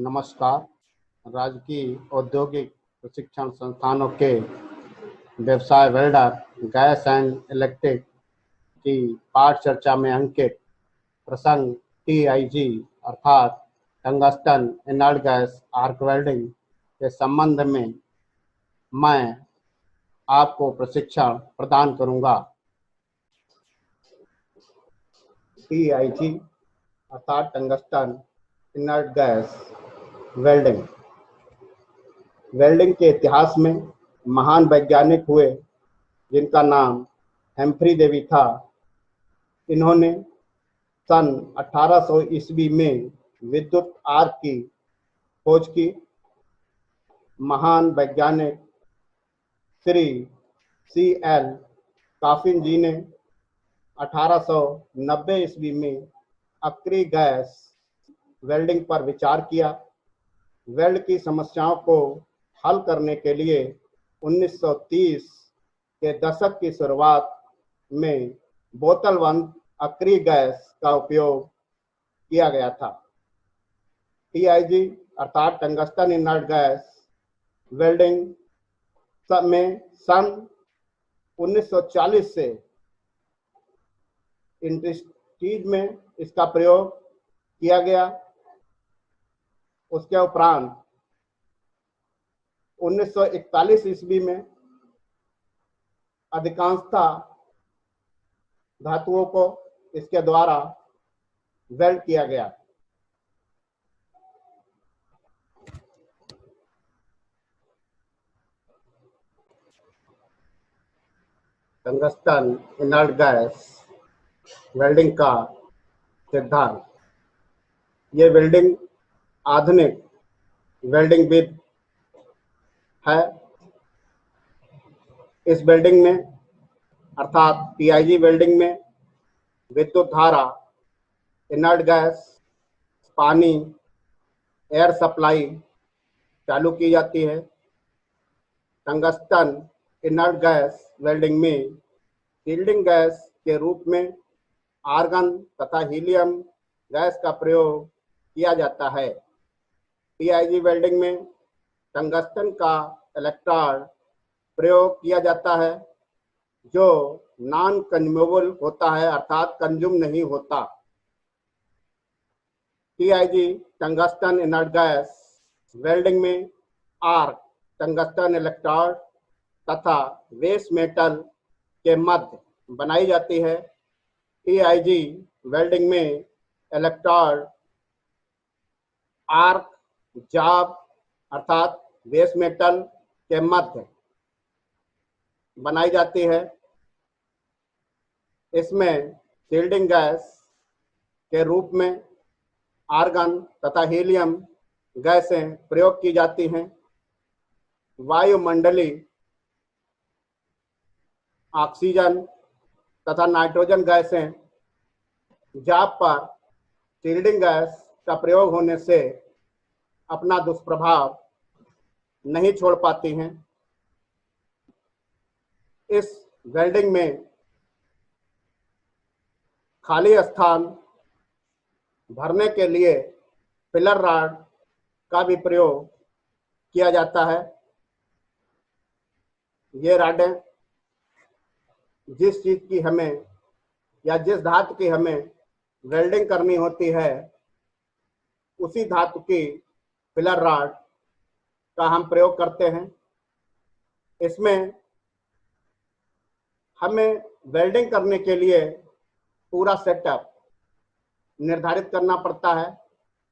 नमस्कार। राजकीय औद्योगिक प्रशिक्षण संस्थानों के व्यवसाय वेल्डर गैस एंड इलेक्ट्रिक की पाठ चर्चा में अंकित प्रसंग TIG अर्थात tungsten inert gas arc welding के संबंध में मैं आपको प्रशिक्षण प्रदान करूंगा। TIG अर्थात tungsten inert gas welding. Welding के इतिहास में महान वैज्ञानिक हुए जिनका नाम हेम्फ्री डेवी था। इन्होंने सन 1800 ईस्वी में विद्युत आर्क की खोज की। महान वैज्ञानिक श्री CL कॉफिन जी ने 1890 ईस्वी में अक्री गैस वेल्डिंग पर विचार किया। वेल्ड की समस्याओं को हल करने के लिए 1930 के दशक की शुरुआत में बोतल बंद अक्री गैस का उपयोग किया गया था। TIG अर्थात टंगस्टन इनर्ट गैस वेल्डिंग में सन 1940 से इंडस्ट्रीज में इसका प्रयोग किया गया। उसके उपरांत 1941 ईस्वी में अधिकांशतः धातुओं को इसके द्वारा वेल्ड किया गया। टंगस्टन इनर्ट गैस वेल्डिंग का सिद्धांत। ये वेल्डिंग आधुनिक वेल्डिंग विधि है। इस वेल्डिंग में अर्थात TIG वेल्डिंग में विद्युत धारा, इनर्ट गैस, पानी, एयर सप्लाई चालू की जाती है। टंगस्टन इनर्ट गैस वेल्डिंग में शील्डिंग गैस के रूप में आर्गन तथा हीलियम गैस का प्रयोग किया जाता है। TIG वेल्डिंग में टंगस्टन का इलेक्ट्रोड प्रयोग किया जाता है जो नॉन कंज्यूमेबल होता है अर्थात कंज्यूम नहीं होता। TIG tungsten inert gas welding में आर्क टंगस्टन इलेक्ट्रोड तथा वेस्ट मेटल के मध्य बनाई जाती है। TIG वेल्डिंग में इलेक्ट्रोड आर्क जॉब अर्थात बेस मेटल के मध्य बनाई जाती है। इसमें शील्डिंग गैस के रूप में आर्गन तथा हीलियम गैसें प्रयोग की जाती हैं। वायुमंडलीय ऑक्सीजन तथा नाइट्रोजन गैसें जॉब पर शील्डिंग गैस का प्रयोग होने से अपना दुष्प्रभाव नहीं छोड़ पाती हैं। इस वेल्डिंग में खाली स्थान भरने के लिए फिलर रॉड का भी प्रयोग किया जाता है। ये रॉडें जिस चीज की हमें या जिस धातु की हमें वेल्डिंग करनी होती है उसी धातु की फिलर रॉड का हम प्रयोग करते हैं। इसमें हमें वेल्डिंग करने के लिए पूरा सेटअप निर्धारित करना पड़ता है।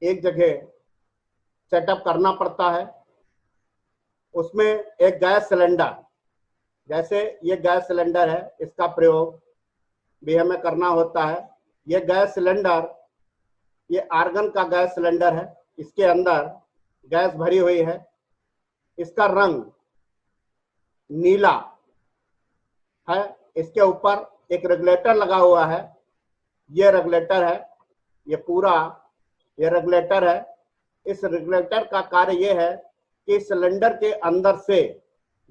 एक जगह सेटअप करना पड़ता है। उसमें एक गैस सिलेंडर, जैसे ये गैस सिलेंडर है, इसका प्रयोग भी हमें करना होता है। ये गैस सिलेंडर, ये आर्गन का गैस सिलेंडर है। इसके अंदर गैस भरी हुई है। इसका रंग नीला है। इसके ऊपर एक रेगुलेटर लगा हुआ है। ये रेगुलेटर है, ये पूरा ये रेगुलेटर है। इस रेगुलेटर का कार्य ये है कि सिलेंडर के अंदर से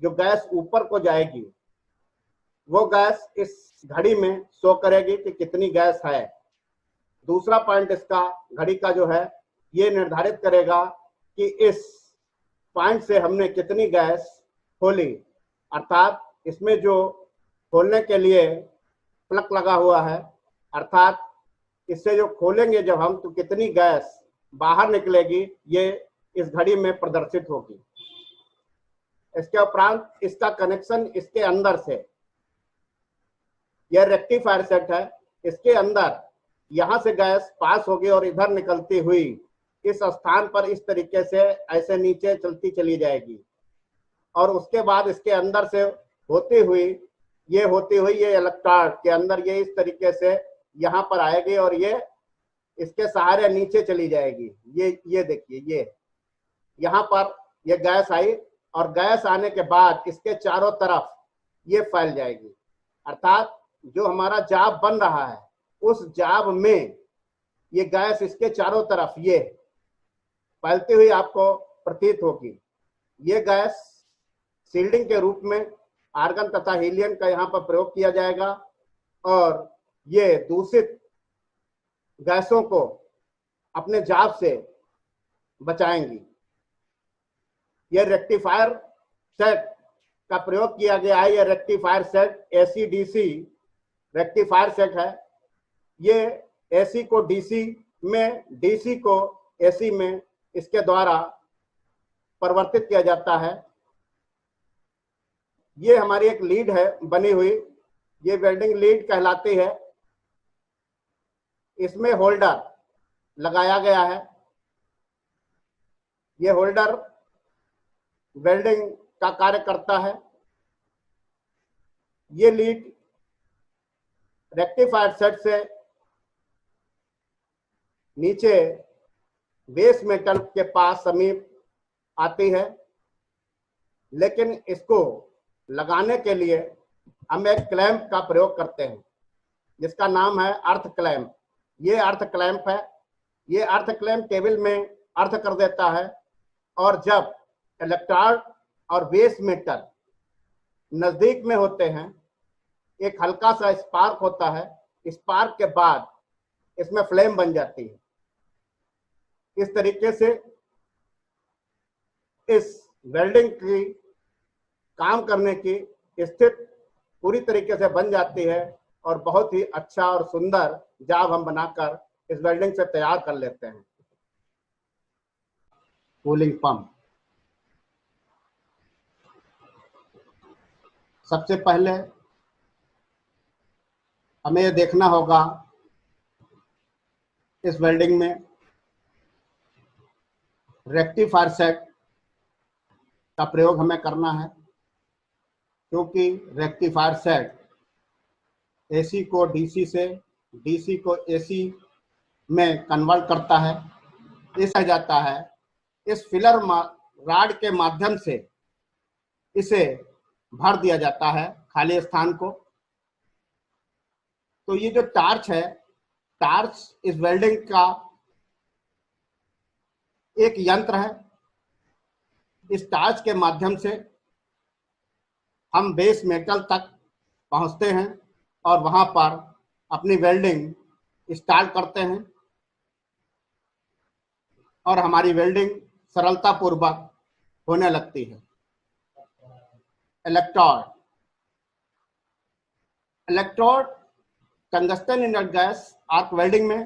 जो गैस ऊपर को जाएगी वो गैस इस घड़ी में शो करेगी कि कितनी गैस है। दूसरा पॉइंट इसका घड़ी का जो है ये निर्धारित करेगा कि इस पॉइंट से हमने कितनी गैस खोली, अर्थात इसमें जो खोलने के लिए प्लग लगा हुआ है, अर्थात इससे जो खोलेंगे जब हम तो कितनी गैस बाहर निकलेगी, ये इस घड़ी में प्रदर्शित होगी। इसके उपरांत इसका कनेक्शन इसके अंदर से, यह रेक्टिफायर सेट है, इसके अंदर यहां से गैस पास होगी और इधर निकलती हुई इस स्थान पर इस तरीके से ऐसे नीचे चलती चली जाएगी और उसके बाद इसके अंदर से होती हुई ये इलेक्ट्रोड के अंदर ये इस तरीके से यहाँ पर आएगी और ये इसके सहारे नीचे चली जाएगी। ये देखिए, ये यहाँ पर ये गैस आई और गैस आने के बाद इसके चारों तरफ ये फैल जाएगी, अर्थात जो हमारा जाब बन रहा है उस जाब में ये गैस इसके चारों तरफ ये फैलती हुई आपको प्रतीत होगी। ये गैस सील्डिंग के रूप में आर्गन तथा हीलियम का यहाँ पर प्रयोग किया जाएगा और ये दूषित गैसों को अपने जाब से बचाएंगी। यह रेक्टिफायर सेट का प्रयोग किया गया है। यह rectifier set AC DC rectifier set है। ये एसी को डीसी में, डीसी को एसी में इसके द्वारा परिवर्तित किया जाता है। ये हमारी एक लीड है बनी हुई, ये वेल्डिंग लीड कहलाती है। इसमें होल्डर लगाया गया है। ये होल्डर वेल्डिंग का कार्य करता है। ये लीड रेक्टिफायर सेट से नीचे बेस मेटल के पास समीप आती है, लेकिन इसको लगाने के लिए हम एक क्लैंप का प्रयोग करते हैं जिसका नाम है अर्थ क्लैंप। ये अर्थ क्लैंप है। ये अर्थ क्लैंप टेबल में अर्थ कर देता है और जब इलेक्ट्रोड और बेस मेटल नजदीक में होते हैं, एक हल्का सा स्पार्क होता है। स्पार्क के बाद इसमें फ्लेम बन जाती है। इस तरीके से इस वेल्डिंग की काम करने की स्थिति पूरी तरीके से बन जाती है और बहुत ही अच्छा और सुंदर जाब हम बनाकर इस वेल्डिंग से तैयार कर लेते हैं। कूलिंग पंप, सबसे पहले हमें यह देखना होगा इस वेल्डिंग में रेक्टिफायर सेट का प्रयोग हमें करना है, क्योंकि रेक्टिफायर सेट एसी को डीसी से, डीसी को एसी में कन्वर्ट करता है। इस जाता है इस फिलर रॉड के माध्यम से इसे भर दिया जाता है खाली स्थान को। तो ये जो टार्च है, टार्च इस वेल्डिंग का एक यंत्र है। इस टार्च के माध्यम से हम बेस मेटल तक पहुंचते हैं और वहां पर अपनी वेल्डिंग स्टार्ट करते हैं और हमारी वेल्डिंग सरलता पूर्वक होने लगती है। Electrode tungsten inert gas arc welding में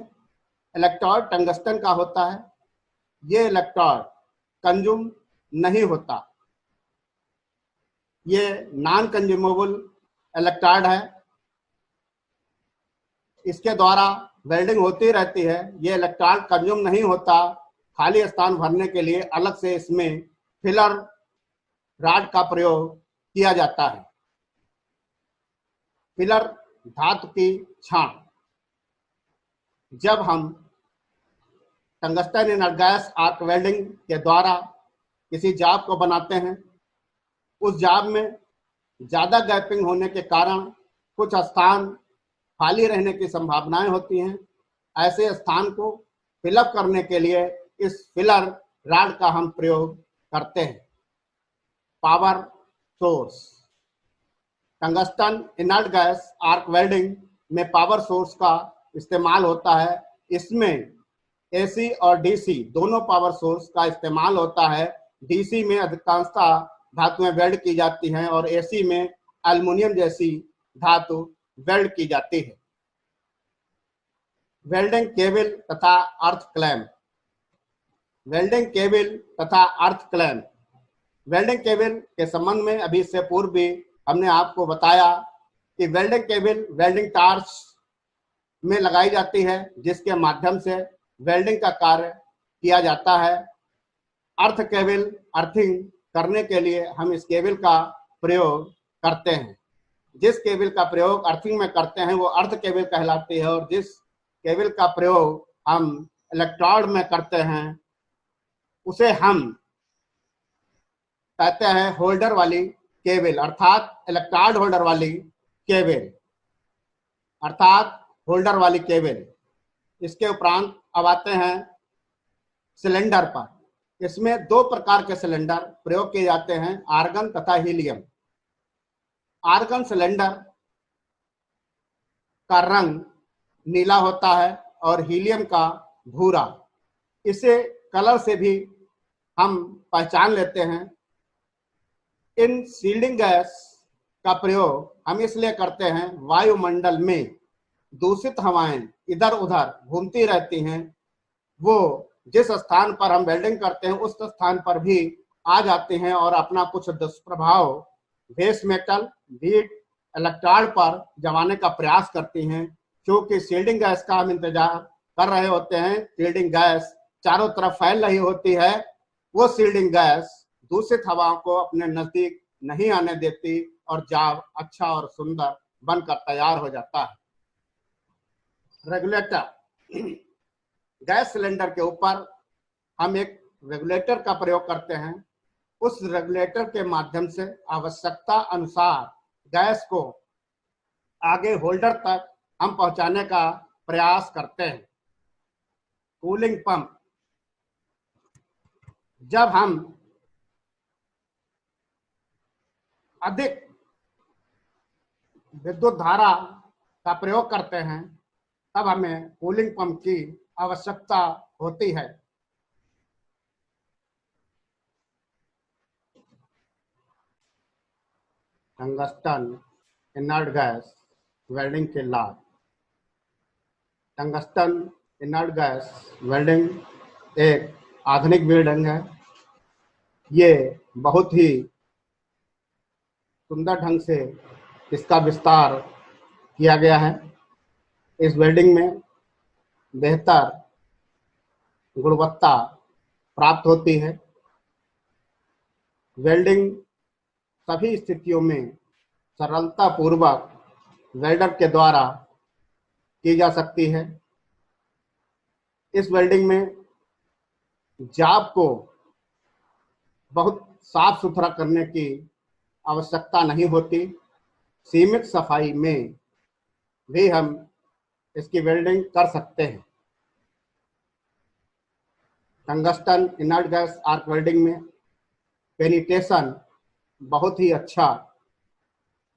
इलेक्ट्रोड टंगस्टन का होता है। ये इलेक्ट्रोड कंज्यूम नहीं होता। ये नॉन कंज्यूमेबल इलेक्ट्रोड है। इसके द्वारा वेल्डिंग होती रहती है। ये इलेक्ट्रोड कंज्यूम नहीं होता। खाली स्थान भरने के लिए अलग से इसमें फिलर रॉड का प्रयोग किया जाता है। फिलर धातु की छान। जब हम tungsten inert gas arc welding के द्वारा किसी जाब को बनाते हैं, उस जाब में ज़्यादा गैपिंग होने के कारण कुछ स्थान खाली रहने की संभावनाएं होती हैं। ऐसे स्थान को फिलअप करने के लिए इस फिलर रॉड का हम प्रयोग करते हैं। Power source, tungsten inert gas arc welding में पावर सोर्स का इस्तेमाल होता है। इसमें एसी और डीसी दोनों पावर सोर्स का इस्तेमाल होता है। डीसी में अधिकांशतः धातुएं वेल्ड की जाती हैं और एसी में एल्युमिनियम जैसी धातु वेल्ड की जाती है। वेल्डिंग केबल तथा अर्थ क्लैंप। वेल्डिंग केबल तथा अर्थ क्लैंप। वेल्डिंग केबल के संबंध में अभी इससे पूर्व भी हमने आपको बताया कि वेल्डिंग केबल वेल्डिंग टार्च में लगाई जाती है, जिसके माध्यम से वेल्डिंग का कार्य किया जाता है। अर्थ केबल अर्थिंग करने के लिए हम इस केबल का प्रयोग करते हैं। जिस केबल का प्रयोग अर्थिंग में करते हैं वो अर्थ केबल कहलाती है, और जिस केबल का प्रयोग हम इलेक्ट्रोड में करते हैं उसे हम कहते हैं होल्डर वाली केबल, अर्थात इलेक्ट्रोड होल्डर वाली केबल, अर्थात होल्डर वाली केबल। इसके उपरांत अब आते हैं सिलेंडर पर। इसमें दो प्रकार के सिलेंडर प्रयोग किए जाते हैं, आर्गन तथा हीलियम। आर्गन सिलेंडर का रंग नीला होता है और हीलियम का भूरा। इसे कलर से भी हम पहचान लेते हैं। इन सील्डिंग गैस का प्रयोग हम इसलिए करते हैं, वायुमंडल में दूषित हवाएं इधर उधर घूमती रहती हैं, वो जिस स्थान पर हम वेल्डिंग करते हैं उस स्थान पर भी आ जाते हैं और अपना कुछ दुष्प्रभाव बेस मेटल बीट इलेक्ट्रोड पर जमाने का प्रयास करती हैं। क्योंकि सील्डिंग गैस का हम इंतजार कर रहे होते हैं, सील्डिंग गैस चारों तरफ फैल रही होती है, वो सील्डिंग गैस दूषित हवाओं को अपने नजदीक नहीं आने देती और जाब अच्छा और सुंदर बनकर तैयार हो जाता है। रेगुलेटर। गैस सिलेंडर के ऊपर हम एक रेगुलेटर का प्रयोग करते हैं। उस रेगुलेटर के माध्यम से आवश्यकता अनुसार गैस को आगे होल्डर तक हम पहुंचाने का प्रयास करते हैं। Cooling pump. जब हम अधिक विद्युत धारा का प्रयोग करते हैं तब हमें कूलिंग पंप की आवश्यकता होती है। टंगस्टन इनर्ट गैस वेल्डिंग के लाभ। टंगस्टन इनर्ट गैस वेल्डिंग एक आधुनिक वेल्डिंग है। ये बहुत ही सुंदर ढंग से इसका विस्तार किया गया है। इस वेल्डिंग में बेहतर गुणवत्ता प्राप्त होती है। वेल्डिंग सभी स्थितियों में सरलता पूर्वक वेल्डर के द्वारा की जा सकती है। इस वेल्डिंग में जाब को बहुत साफ सुथरा करने की आवश्यकता नहीं होती। सीमित सफाई में भी हम इसकी वेल्डिंग कर सकते हैं। Tungsten inert gas arc welding में पेनिट्रेशन बहुत ही अच्छा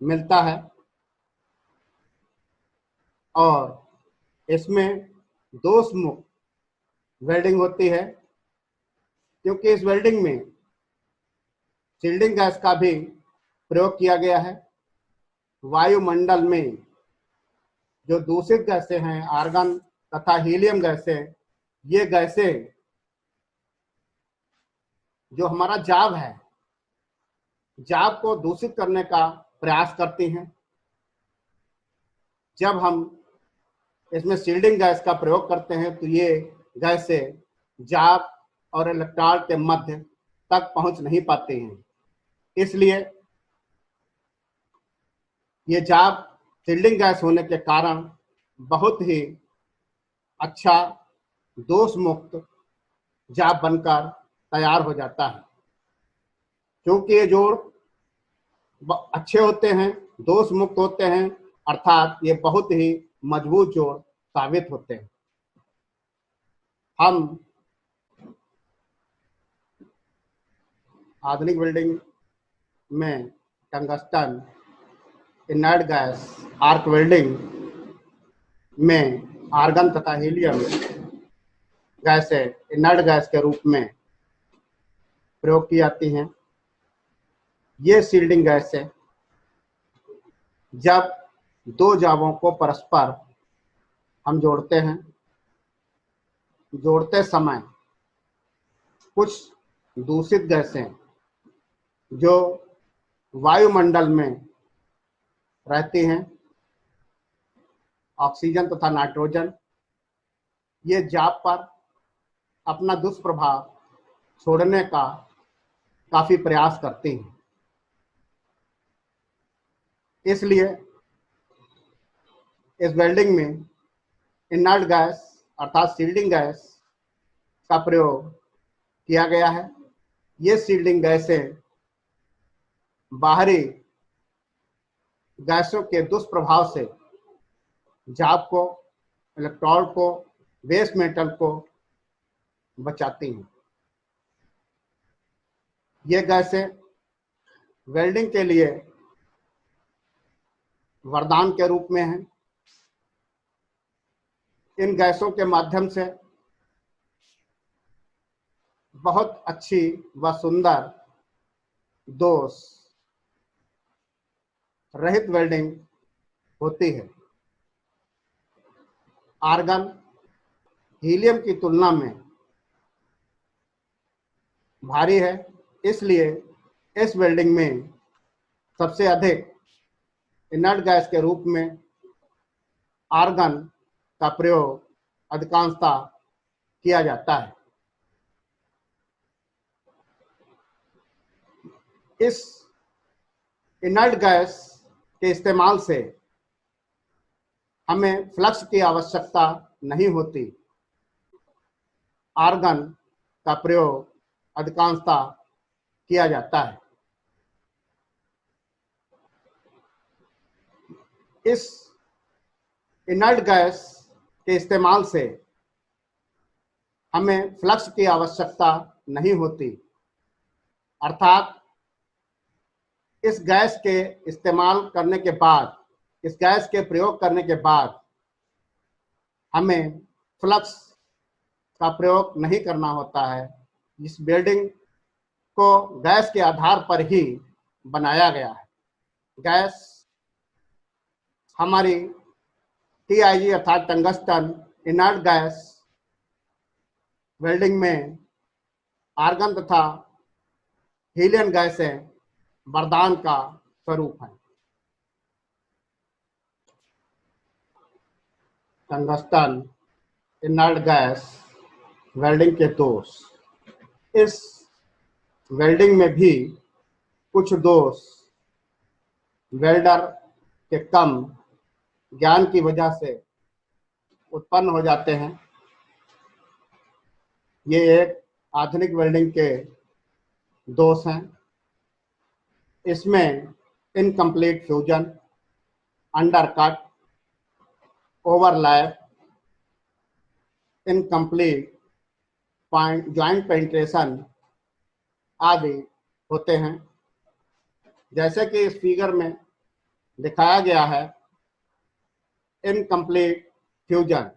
मिलता है और इसमें दोष मुक्त वेल्डिंग होती है, क्योंकि इस वेल्डिंग में सील्डिंग गैस का भी प्रयोग किया गया है। वायुमंडल में जो दूषित गैसें हैं, आर्गन तथा हीलियम गैसें, ये गैसें जो हमारा जाब है, जाब को दूषित करने का प्रयास करती हैं। जब हम इसमें सील्डिंग गैस का प्रयोग करते हैं तो ये गैसें जाब और इलेक्ट्रोड के मध्य तक पहुंच नहीं पाती हैं। इसलिए ये जाब सील्डिंग गैस होने के कारण बहुत ही अच्छा दोष मुक्त जाब बनकर तैयार हो जाता है। क्योंकि ये जोड़ अच्छे होते हैं, दोष मुक्त होते हैं, अर्थात ये बहुत ही मजबूत जोड़ साबित होते हैं। हम आधुनिक वेल्डिंग में tungsten inert gas arc welding में आर्गन तथा हीलियम गैसें इनर्ट गैस के रूप में प्रयोग की जाती हैं। ये शील्डिंग गैस है। जब दो जामों को परस्पर हम जोड़ते हैं, जोड़ते समय कुछ दूषित गैसें जो वायुमंडल में रहती हैं, ऑक्सीजन तथा नाइट्रोजन, ये जाप पर अपना दुष्प्रभाव छोड़ने का काफी प्रयास करती हैं। इसलिए इस वेल्डिंग में इनर्ट गैस अर्थात शील्डिंग गैस का प्रयोग किया गया है। ये शील्डिंग गैसें बाहरी गैसों के दुष्प्रभाव से जाप को, इलेक्ट्रॉन को, बेस मेटल को बचाती हैं। ये गैसें वेल्डिंग के लिए वरदान के रूप में हैं। इन गैसों के माध्यम से बहुत अच्छी व सुंदर दोष रहित वेल्डिंग होती है। आर्गन हीलियम की तुलना में भारी है, इसलिए इस वेल्डिंग में सबसे अधिक इनर्ट गैस के रूप में आर्गन का प्रयोग अधिकांशतः किया जाता है। इस इनर्ट गैस के इस्तेमाल से हमें फ्लक्स की आवश्यकता नहीं होती। आर्गन का प्रयोग अधिकांशतः किया जाता है। इस इनर्ट गैस के इस्तेमाल से हमें फ्लक्स की आवश्यकता नहीं होती, अर्थात इस गैस के इस्तेमाल करने के बाद, इस गैस के प्रयोग करने के बाद हमें फ्लक्स का प्रयोग नहीं करना होता है। इस वेल्डिंग को गैस के आधार पर ही बनाया गया है। गैस हमारी TIG अर्थात टंगस्टन इनर्ट गैस वेल्डिंग में आर्गन तथा हीलियम गैसें वरदान का स्वरूप है। टंगस्टन इनर्ट गैस वेल्डिंग के दोष। इस वेल्डिंग में भी कुछ दोष वेल्डर के कम ज्ञान की वजह से उत्पन्न हो जाते हैं। ये एक आधुनिक वेल्डिंग के दोष हैं। इसमें incomplete fusion, undercut, overlap, incomplete joint penetration आदि होते हैं। जैसे कि इस फिगर में दिखाया गया है, इनकम्प्लीट फ्यूजन।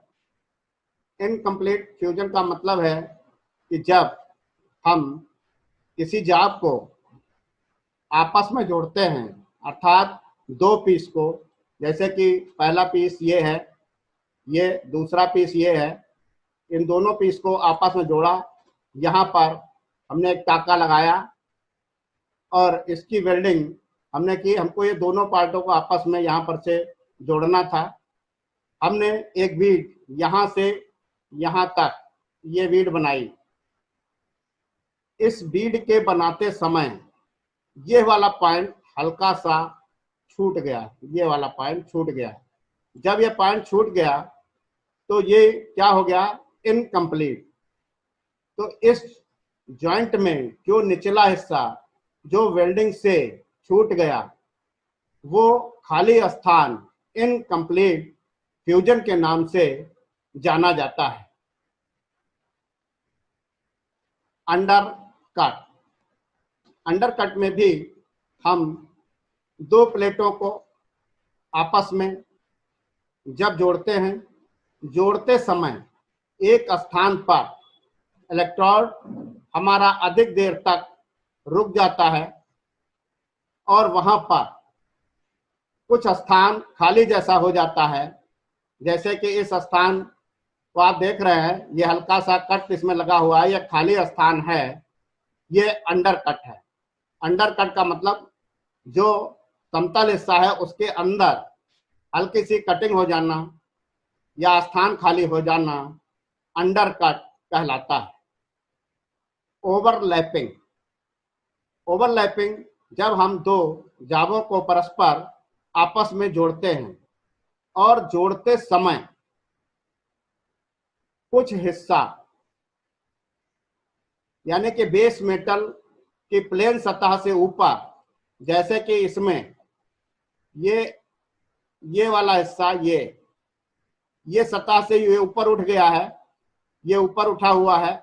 इनकम्प्लीट फ्यूजन का मतलब है कि जब हम किसी जाप को आपस में जोड़ते हैं, अर्थात दो पीस को, जैसे कि पहला पीस ये है, ये दूसरा पीस ये है, इन दोनों पीस को आपस में जोड़ा, यहाँ पर हमने एक टाका लगाया और इसकी वेल्डिंग हमने की। हमको ये दोनों पार्टों को आपस में यहाँ पर से जोड़ना था। हमने एक बीड यहाँ से यहाँ तक ये बीड बनाई। इस बीड के बनाते समय ये वाला पॉइंट हल्का सा छूट गया, ये वाला पॉइंट छूट गया। जब ये पॉइंट छूट गया तो ये क्या हो गया, इनकम्प्लीट। तो इस जॉइंट में जो निचला हिस्सा जो वेल्डिंग से छूट गया, वो खाली स्थान इनकम्प्लीट फ्यूजन के नाम से जाना जाता है। अंडरकट। अंडरकट में भी हम दो प्लेटों को आपस में जब जोड़ते हैं, जोड़ते समय एक स्थान पर इलेक्ट्रोड हमारा अधिक देर तक रुक जाता है और वहां पर कुछ स्थान खाली जैसा हो जाता है। जैसे कि इस स्थान को आप देख रहे हैं, ये हल्का सा कट इसमें लगा हुआ है, ये खाली स्थान है, ये अंडर कट है। अंडर कट का मतलब जो समतल हिस्सा है उसके अंदर हल्की सी कटिंग हो जाना या स्थान खाली हो जाना अंडर कट कहलाता है। ओवरलैपिंग, ओवरलैपिंग जब हम दो जाबों को परस्पर आपस में जोड़ते हैं और जोड़ते समय कुछ हिस्सा यानी कि बेस मेटल की प्लेन सतह से ऊपर, जैसे कि इसमें ये वाला हिस्सा ये सतह से ये ऊपर उठ गया है, ये ऊपर उठा हुआ है,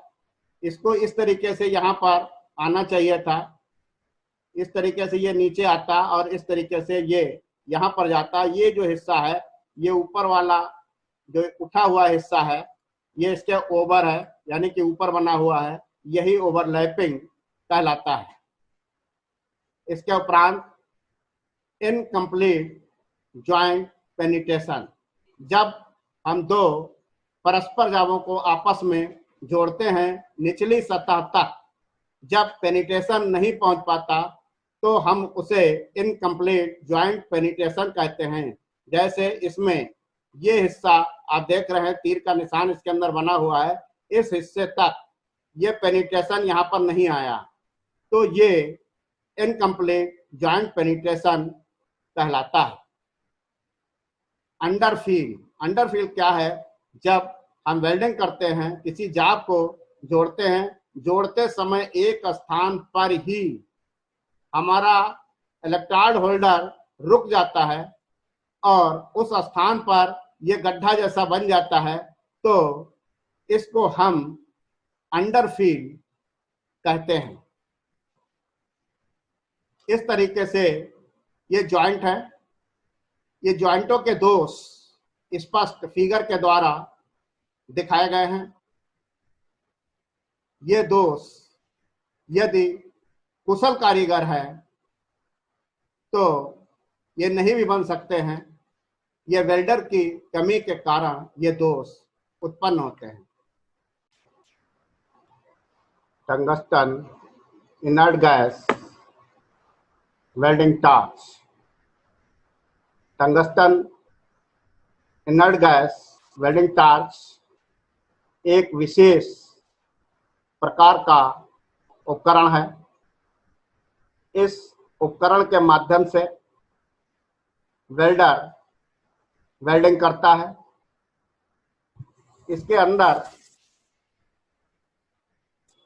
इसको इस तरीके से यहाँ पर आना चाहिए था, इस तरीके से ये नीचे आता और इस तरीके से ये यहाँ पर जाता। ये जो हिस्सा है, ये ऊपर वाला जो उठा हुआ हिस्सा है, ये इसके ओवर है, यानी कि ऊपर बना हुआ है, यही ओवरलैपिंग कहलाता है। इसके उपरांत इनकम्प्लीट जॉइंट पेनिट्रेशन, जब हम दो परस्पर जाबों को आपस में जोड़ते हैं निचली सतह तक, जब पेनिट्रेशन नहीं पहुंच पाता तो हम उसे इनकम्प्लीट जॉइंट पेनिट्रेशन कहते हैं। जैसे इसमें ये हिस्सा आप देख रहे हैं, तीर का निशान इसके अंदर बना हुआ है, इस हिस्से तक ये पेनिट्रेशन यहाँ पर नहीं आया, तो ये इनकम्प्लीट जॉइंट पेनिट्रेशन कहलाता है। अंडरफील, अंडरफील क्या है? जब हम वेल्डिंग करते हैं, किसी जाब को जोड़ते हैं, जोड़ते समय एक स्थान पर ही हमारा इलेक्ट्रोड होल्डर रुक जाता है और उस स्थान पर यह गड्ढा जैसा बन जाता है, तो इसको हम अंडरफील कहते हैं। इस तरीके से ये जॉइंट है, ये जॉइंटों के दोष स्पष्ट फिगर के द्वारा दिखाए गए हैं। ये दोष यदि कुशल कारीगर है तो ये नहीं भी बन सकते हैं, ये वेल्डर की कमी के कारण ये दोष उत्पन्न होते हैं। Tungsten inert gas welding torch. Tungsten inert gas welding torch एक विशेष प्रकार का उपकरण है। इस उपकरण के माध्यम से वेल्डर वेल्डिंग करता है। इसके अंदर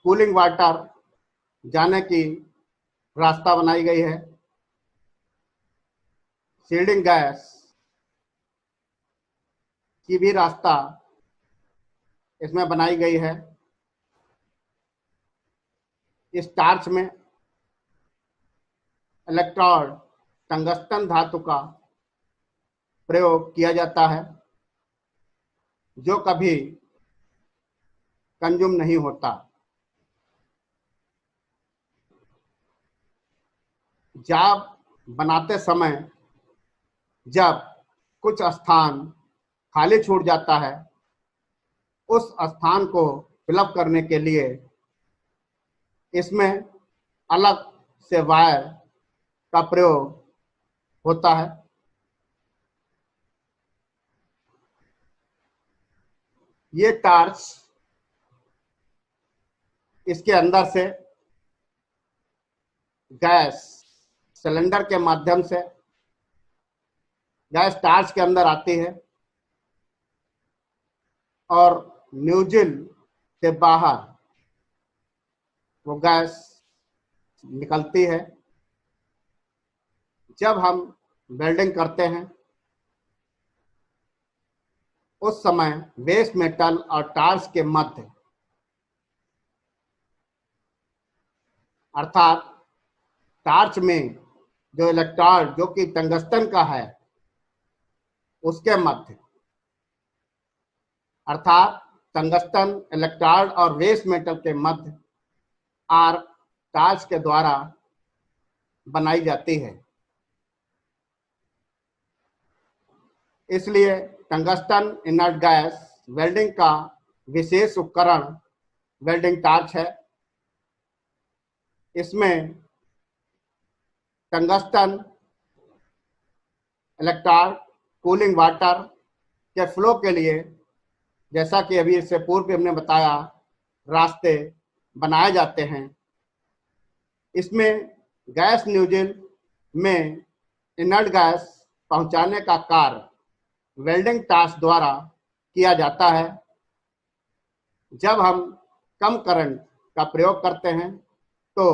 कूलिंग वाटर जाने की रास्ता बनाई गई है। शील्डिंग गैस की भी रास्ता इसमें बनाई गई है। इस टार्च में इलेक्ट्रोड टंगस्टन धातु का प्रयोग किया जाता है, जो कभी कंज्यूम नहीं होता। जाब बनाते समय जब कुछ स्थान खाली छूट जाता है, उस स्थान को फिलअप करने के लिए इसमें अलग से वायर का प्रयोग होता है। ये टार्च इसके अंदर से गैस सिलेंडर के माध्यम से गैस टार्च के अंदर आती है और न्यूजिल से बाहर वो गैस निकलती है। जब हम वेल्डिंग करते हैं उस समय बेस मेटल और टार्च के मध्य, अर्थात टार्च में जो इलेक्ट्रोड जो कि टंगस्टन का है उसके मध्य, अर्थात टंगस्टन इलेक्ट्रोड और बेस मेटल के मध्य आर्क टॉर्च के द्वारा बनाई जाती है। इसलिए टंगस्टन इनर्ट गैस वेल्डिंग का विशेष उपकरण वेल्डिंग टॉर्च है। इसमें टंगस्टन इलेक्ट्रोड कूलिंग वाटर के फ्लो के लिए, जैसा कि अभी इससे पूर्व हमने बताया, रास्ते बनाए जाते हैं। इसमें गैस न्यूजिल में इनर्ट गैस पहुंचाने का कार्य वेल्डिंग टॉर्च द्वारा किया जाता है। जब हम कम करंट का प्रयोग करते हैं तो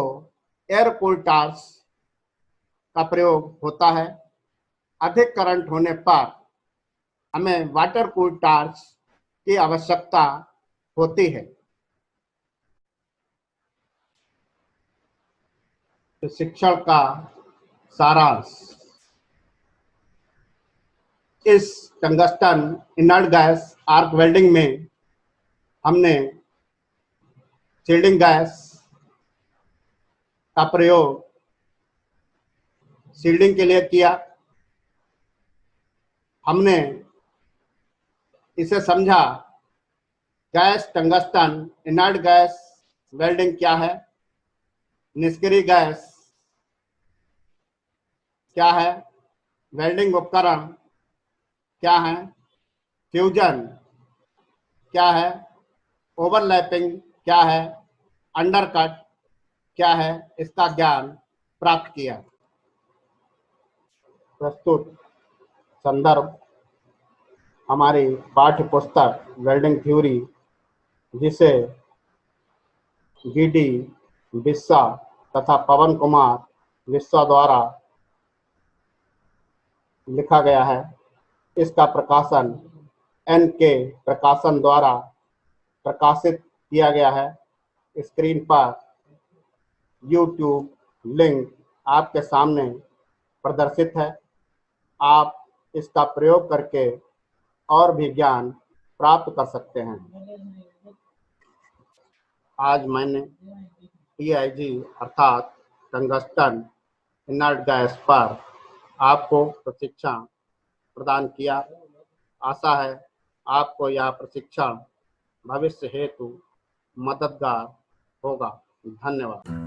एयर कूल टॉर्च का प्रयोग होता है। अधिक करंट होने पर हमें वाटर कूल टॉर्च की आवश्यकता होती है। शिक्षण का सारांश, इस tungsten inert gas arc welding में हमने शील्डिंग गैस का प्रयोग शील्डिंग के लिए किया। हमने इसे समझा gas tungsten inert gas welding क्या है, निष्क्रिय गैस क्या है, वेल्डिंग उपकरण क्या है, फ्यूजन क्या है, ओवरलैपिंग क्या है, अंडरकट क्या है, इसका ज्ञान प्राप्त किया। प्रस्तुत संदर्भ हमारी पाठ्य पुस्तक वेल्डिंग थ्योरी, जिसे GD बिस्सा तथा पवन कुमार बिस्सा द्वारा लिखा गया है। इसका प्रकाशन NK प्रकाशन द्वारा प्रकाशित किया गया है। स्क्रीन पर YouTube लिंक आपके सामने प्रदर्शित है। आप इसका प्रयोग करके और भी ज्ञान प्राप्त कर सकते हैं। आज मैंने TIG अर्थात टंगस्टन इनर्ट गैस पर आपको प्रशिक्षण प्रदान किया। आशा है आपको यह प्रशिक्षण भविष्य हेतु मददगार होगा। धन्यवाद।